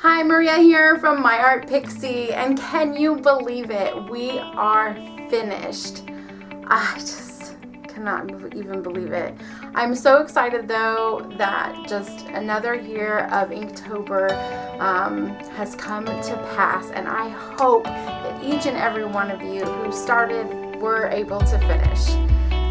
Hi, Maria here from My Art Pixie, and can you believe it? We are finished. I just cannot even believe it. I'm so excited though that just another year of Inktober has come to pass, and I hope that each and every one of you who started were able to finish.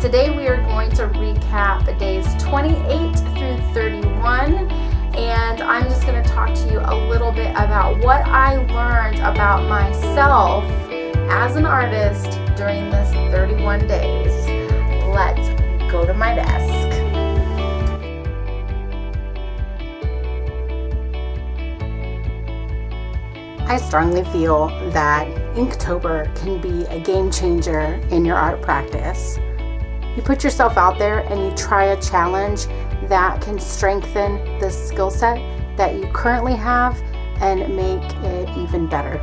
Today we are going to recap days 28 through 31. And I'm just going to talk to you a little bit about what I learned about myself as an artist during this 31 days. Let's go to my desk. I strongly feel that Inktober can be a game changer in your art practice. You put yourself out there and you try a challenge that can strengthen the skill set that you currently have and make it even better.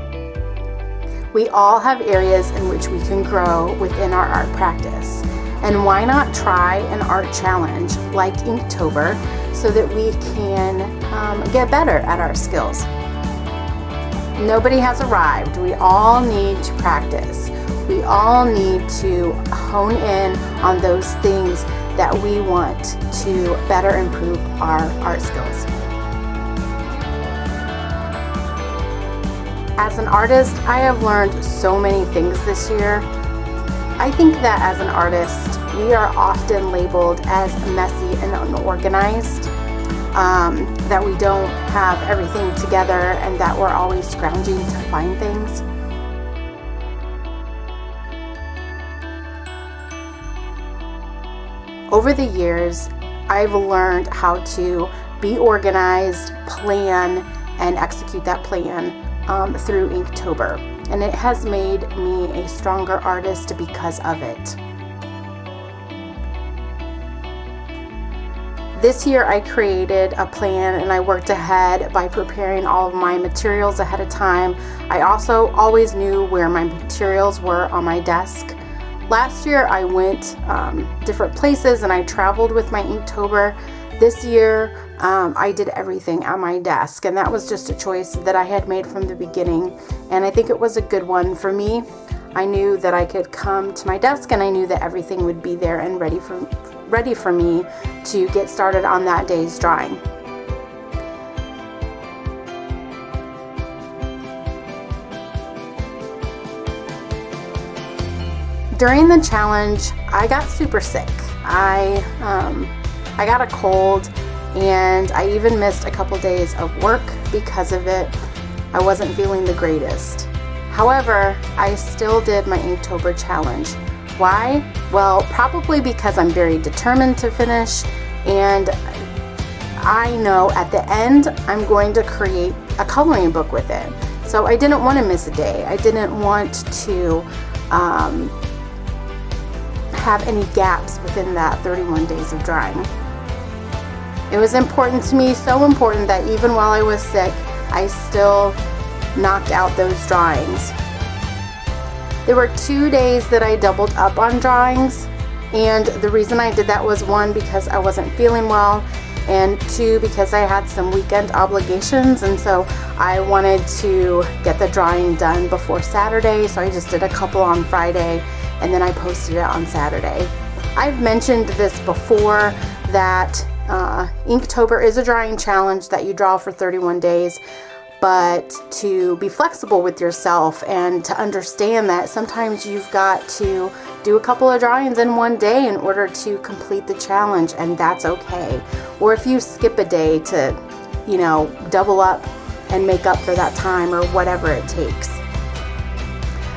We all have areas in which we can grow within our art practice. And why not try an art challenge like Inktober so that we can get better at our skills? Nobody has arrived. We all need to practice. We all need to hone in on those things that we want to better improve our art skills. As an artist, I have learned so many things this year. I think that as an artist, we are often labeled as messy and unorganized, that we don't have everything together and that we're always scrounging to find things. Over the years, I've learned how to be organized, plan, and execute that plan through Inktober. And it has made me a stronger artist because of it. This year I created a plan and I worked ahead by preparing all of my materials ahead of time. I also always knew where my materials were on my desk. Last year I went different places and I traveled with my Inktober. This year I did everything at my desk, and that was just a choice that I had made from the beginning, and I think it was a good one for me. I knew that I could come to my desk and I knew that everything would be there and ready for me to get started on that day's drawing. During the challenge, I got super sick. I got a cold, and I even missed a couple days of work because of it. I wasn't feeling the greatest. However, I still did my Inktober challenge. Why? Well, probably because I'm very determined to finish, and I know at the end I'm going to create a coloring book with it. So I didn't want to miss a day. I didn't want to have any gaps within that 31 days of drawing. It was important to me, so important that even while I was sick, I still knocked out those drawings. There were 2 days that I doubled up on drawings, and the reason I did that was, one, because I wasn't feeling well, and two, because I had some weekend obligations, and so I wanted to get the drawing done before Saturday, so I just did a couple on Friday and then I posted it on Saturday. I've mentioned this before, that Inktober is a drawing challenge that you draw for 31 days, but to be flexible with yourself and to understand that sometimes you've got to do a couple of drawings in one day in order to complete the challenge, and that's okay. Or if you skip a day to, double up and make up for that time, or whatever it takes.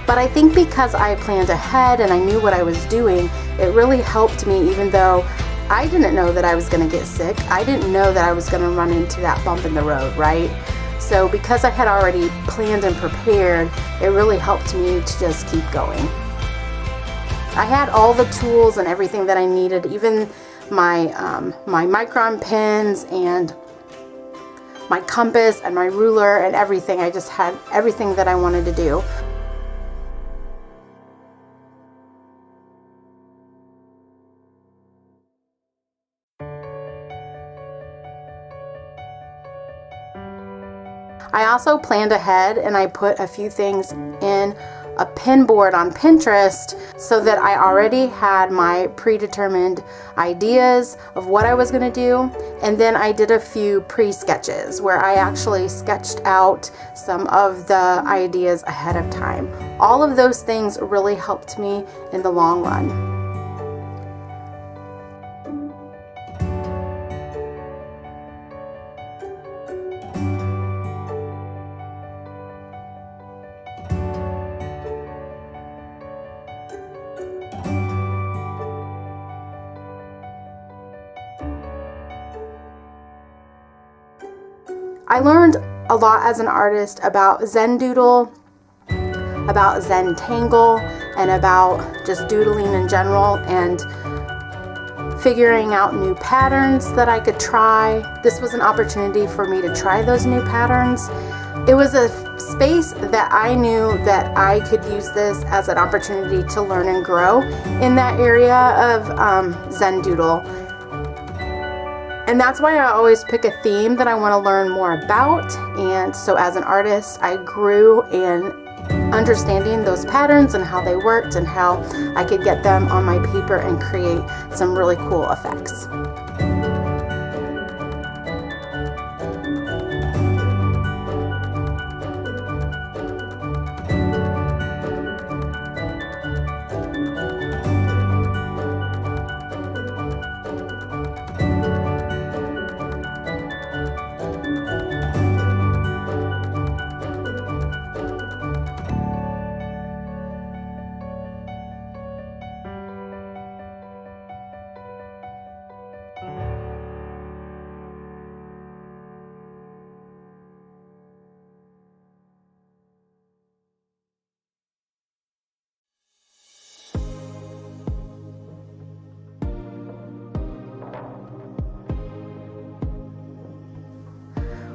But I think because I planned ahead and I knew what I was doing, it really helped me, even though I didn't know that I was going to get sick. I didn't know that I was going to run into that bump in the road, right? So because I had already planned and prepared, it really helped me to just keep going. I had all the tools and everything that I needed, even my micron pens and my compass and my ruler and everything. I just had everything that I wanted to do. I also planned ahead and I put a few things in a pin board on Pinterest so that I already had my predetermined ideas of what I was going to do. And then I did a few pre-sketches where I actually sketched out some of the ideas ahead of time. All of those things really helped me in the long run. I learned a lot as an artist about Zen Doodle, about Zen Tangle, and about just doodling in general, and figuring out new patterns that I could try. This was an opportunity for me to try those new patterns. It was a space that I knew that I could use this as an opportunity to learn and grow in that area of Zen Doodle. And that's why I always pick a theme that I want to learn more about. And so as an artist, I grew in understanding those patterns and how they worked and how I could get them on my paper and create some really cool effects.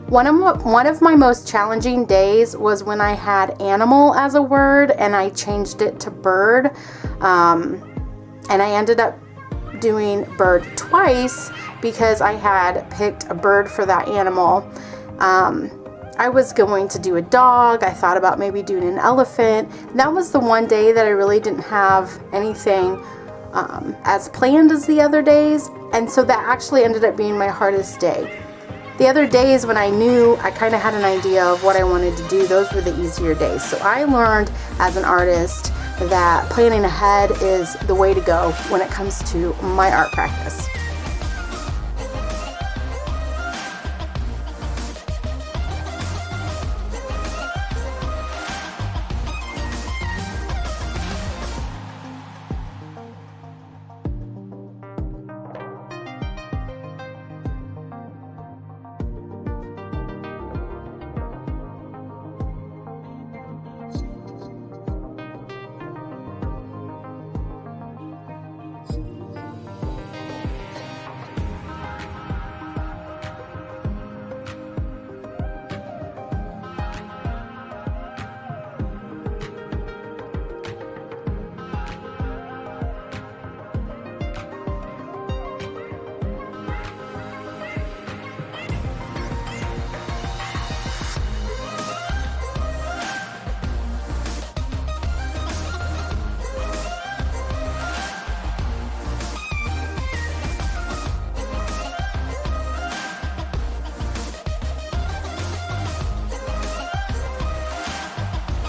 One of my most challenging days was when I had animal as a word and I changed it to bird, and I ended up doing bird twice because I had picked a bird for that animal. I was going to do a dog. I thought about maybe doing an elephant. That was the one day that I really didn't have anything as planned as the other days, and so that actually ended up being my hardest day. The other days when I knew I kind of had an idea of what I wanted to do, those were the easier days. So I learned as an artist that planning ahead is the way to go when it comes to my art practice.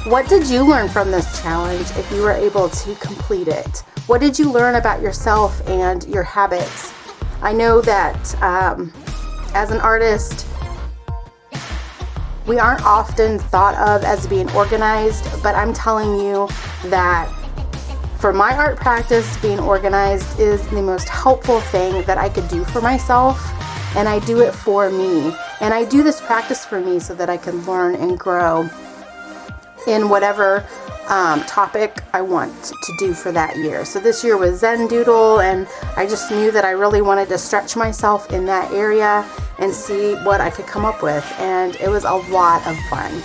What did you learn from this challenge if you were able to complete it? What did you learn about yourself and your habits? I know that as an artist, we aren't often thought of as being organized, but I'm telling you that for my art practice, being organized is the most helpful thing that I could do for myself, and I do it for me. And I do this practice for me so that I can learn and grow in whatever topic I want to do for that year. So this year was Zen Doodle, and I just knew that I really wanted to stretch myself in that area and see what I could come up with, and it was a lot of fun.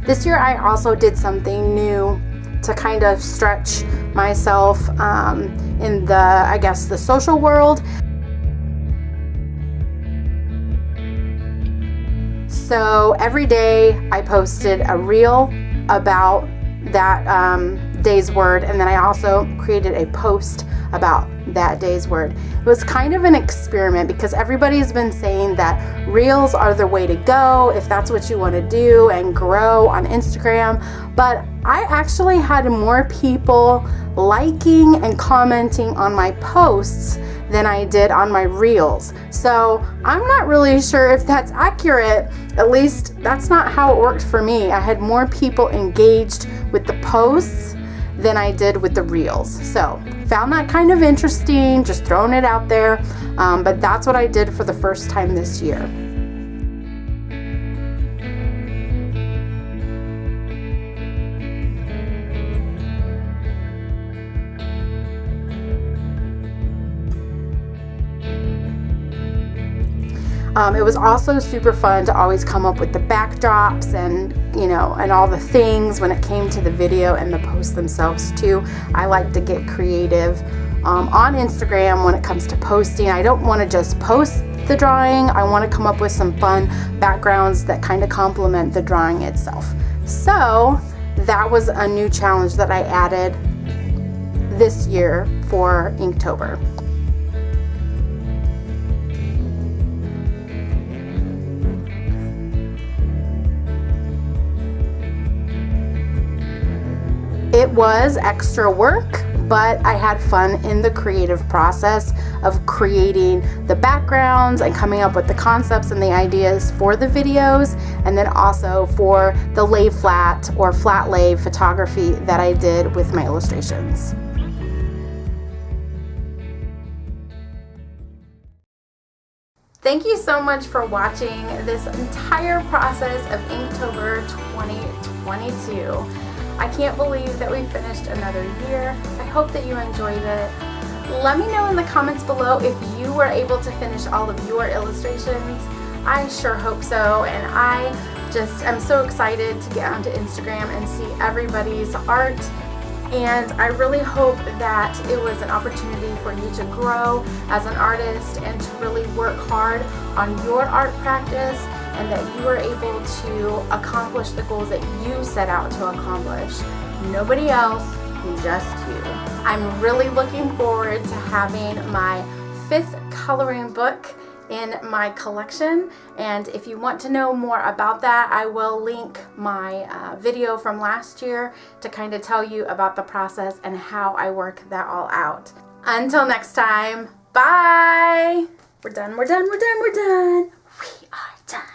This year I also did something new to kind of stretch myself in the, I guess, the social world. So every day I posted a reel about that day's word, and then I also created a post about that day's word. It was kind of an experiment because everybody's been saying that reels are the way to go if that's what you want to do and grow on Instagram, but I actually had more people liking and commenting on my posts than I did on my reels. So I'm not really sure if that's accurate. At least that's not how it worked for me. I had more people engaged with the posts than I did with the reels. So found that kind of interesting, just throwing it out there. But that's what I did for the first time this year. It was also super fun to always come up with the backdrops and, you know, and all the things when it came to the video and the posts themselves too. I like to get creative on Instagram when it comes to posting. I don't want to just post the drawing. I want to come up with some fun backgrounds that kind of complement the drawing itself. So that was a new challenge that I added this year for Inktober. It was extra work, but I had fun in the creative process of creating the backgrounds and coming up with the concepts and the ideas for the videos, and then also for the lay flat or flat lay photography that I did with my illustrations. Thank you so much for watching this entire process of Inktober 2022. I can't believe that we finished another year. I hope that you enjoyed it. Let me know in the comments below if you were able to finish all of your illustrations. I sure hope so, and I just am so excited to get onto Instagram and see everybody's art. And I really hope that it was an opportunity for you to grow as an artist and to really work hard on your art practice, and that you were able to accomplish the goals that you set out to accomplish. Nobody else, just you. I'm really looking forward to having my 5th coloring book in my collection, and if you want to know more about that, I will link my video from last year to kind of tell you about the process and how I work that all out. Until next time, bye! We're done, we're done, we're done, we're done. We are done.